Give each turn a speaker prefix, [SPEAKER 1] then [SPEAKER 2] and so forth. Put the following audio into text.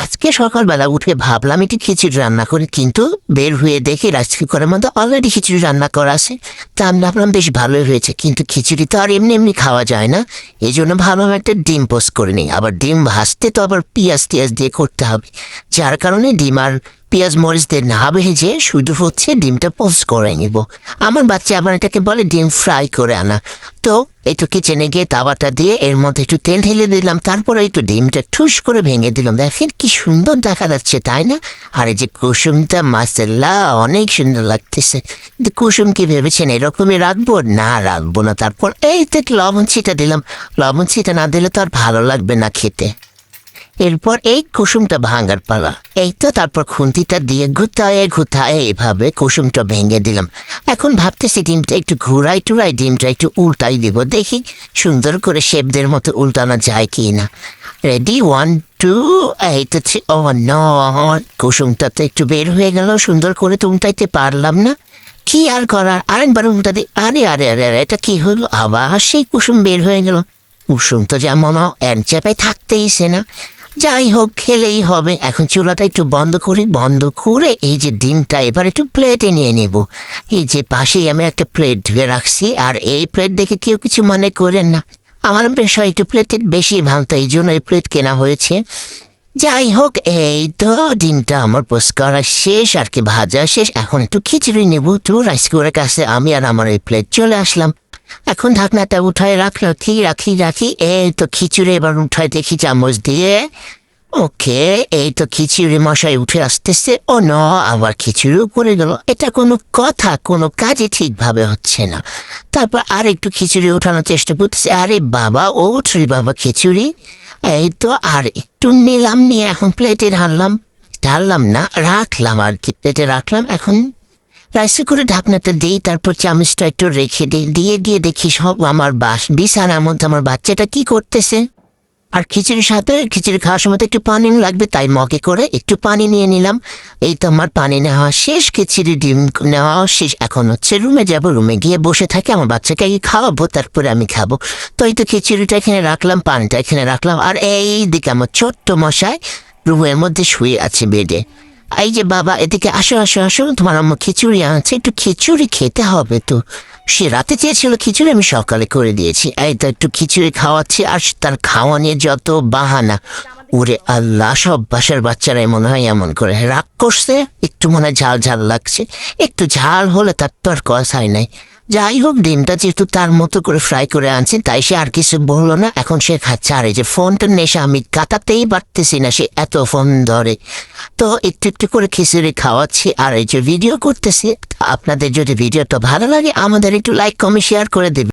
[SPEAKER 1] আজকে সকালবেলা উঠে ভাবলাম একটু খিচুড়ি রান্না করি, কিন্তু বের হয়ে দেখি রাইস কুকারের মধ্যে অলরেডি খিচুড়ি রান্না করা আছে। তা আমি ভাবলাম বেশ ভালোই হয়েছে, কিন্তু খিচুড়ি তো আর এমনি এমনি খাওয়া যায় না। এই জন্য ভাবলাম একটা ডিম পোস্ট করে নিই। আবার ডিম ভাজতে তো আবার পেঁয়াজ টিয়াজ দিয়ে করতে হবে, যার কারণে ডিম আর পেঁয়াজ মরিচ দিয়ে না ভেজে শুধু হচ্ছে ডিমটা পোস্ট করে নিব। আমার বাচ্চা আবার এটাকে বলে ডিম ফ্রাই করে আনা। তো একটু কিচেনে গিয়ে তাওয়াটা দিয়ে এর মধ্যে একটু তেল ঢেলে দিলাম, তারপরে একটু ডিমটা ঠুস করে ভেঙে দিলাম। দেখেন কি সুন্দর দেখা যাচ্ছে, তাই না? আর এই যে কুসুমটা মাসাল্লাহ অনেক সুন্দর লাগতেছে। কিন্তু কুসুম কি ভেবেছেন এরকমই রাখবো? না, রাখবো না। তারপর এই তো একটু লবণ ছিটা দিলাম। লবণ ছিটা না দিলে তো আর ভালো লাগবে না খেতে। এরপর এই কুসুমটা ভাঙার পালা। এই তো তারপর খুন্তিটা দিয়ে ঘুতায় এভাবে কুসুমটা ভেঙে দিলাম। এখন ভাবতেছি ডিমটা একটু ঘুরাই টুরাই ডিমটা একটু উল্টাই দিব, দেখি সুন্দর করে শেপদের মতো উল্টানো যায় কি না। রেডি, 1 2, এই তো ও নো, কুসুমটা তো একটু বের হয়ে গেল, সুন্দর করে তো উল্টাইতে পারলাম না। কি আর করার, আরেকবার উল্টা দিই। আরে আরে আরে আরে, এটা কি হলো? আবার সেই কুসুম বের হয়ে গেল। কুসুম তো যেমন এক চাপায় থাকতেইছে না। যাই হোক, খেলেই হবে। এখন চুলাটা একটু বন্ধ করে এই যে ডিমটা এবার একটু প্লেটে নিয়ে নেব। এই যে পাশেই আমি একটা প্লেট ধুয়ে রাখছি, আর এই প্লেট দেখে কেউ কিছু মনে করেন না, আমার বেশ একটু প্লেটের বেশি ভাঙতো, এই জন্য এই প্লেট কেনা হয়েছে। যাই হোক, এই তো ডিমটা আমার পোস্ট করা শেষ, আর কি ভাজা শেষ। এখন একটু খিচুড়ি নেব। তো রাইস কুকারের কাছে আমি আর আমার এই প্লেট চলে আসলাম। এখন ঢাকনাটা উঠায় রাখি। এই তো খিচুড়ি এবার উঠায় দেখি চামচ দিয়ে। ওকে, এই তো খিচুড়ি মশাই উঠে আসতেছে। ও ন, আবার খিচুড়িও পড়ে গেল। এটা কোনো কথা, কোনো কাজে ঠিকভাবে হচ্ছে না। তারপর আর একটু খিচুড়ি ওঠানোর চেষ্টা করতেছে। আরে বাবা, ওঠ রে বাবা খিচুড়ি। এই তো আর একটু নিলাম, নিয়ে এখন প্লেটে ঢাললাম না, রাখলাম আর কি, প্লেটে রাখলাম। এখন রাইসে করে ঢাকনাটা দিই, তারপর চামচটা একটু রেখে দিই। দিয়ে দেখি সব আমার বিছানার মধ্যে আমার বাচ্চাটা কি করতেছে। আর খিচুড়ির সাথে খিচুড়ি খাওয়ার সময় তো একটু পানি লাগবে, তাই মগে করে একটু পানি নিয়ে নিলাম। এই তো আমার পানি নেওয়া শেষ, খিচুড়ি ডিম নেওয়া শেষ। এখন হচ্ছে রুমে যাব, রুমে গিয়ে বসে থাকি, আমার বাচ্চাকে খাওয়াবো, তারপরে আমি খাবো। তো এই তো খিচুড়িটা এখানে রাখলাম, পানিটা এখানে রাখলাম, আর এই দিকে আমার ছোট্ট মশাই রুমের মধ্যে শুয়ে আছে বেডে। এই যে বাবা, এদিকে আসো, তোমার আম্মু খিচুড়ি আনছে, একটু খিচুড়ি খেতে হবে তো। সে রাতে চেয়েছিল খিচুড়ি, আমি সকালে করে দিয়েছি। এই তো একটু খিচুড়ি খাওয়াচ্ছি, আর তার খাওয়া নিয়ে যত বাহানা। ওরে আল্লাহ, সব বাসার বাচ্চারাই মনে হয় এমন করে, রাগ করছে, একটু মনে হয় ঝাল লাগছে। একটু ঝাল হলে তার তো আর কথাই নাই। যাই হোক, ডিমটা যেহেতু তার মতো করে ফ্রাই করে আনছে, তাই সে আর কিছু বললো না। এখন সে খাচ্ছে, আর এই যে ফোনটার নেশা আমি কাটাতেই পারতেছি না, সে এত ফোন ধরে। তো একটু করে খিচুড়ি খাওয়াচ্ছি, আর এই যে ভিডিও করতেছি। আপনাদের যদি ভিডিওটা ভালো লাগে, আমাদের একটু লাইক কমেন্ট শেয়ার করে দেবে।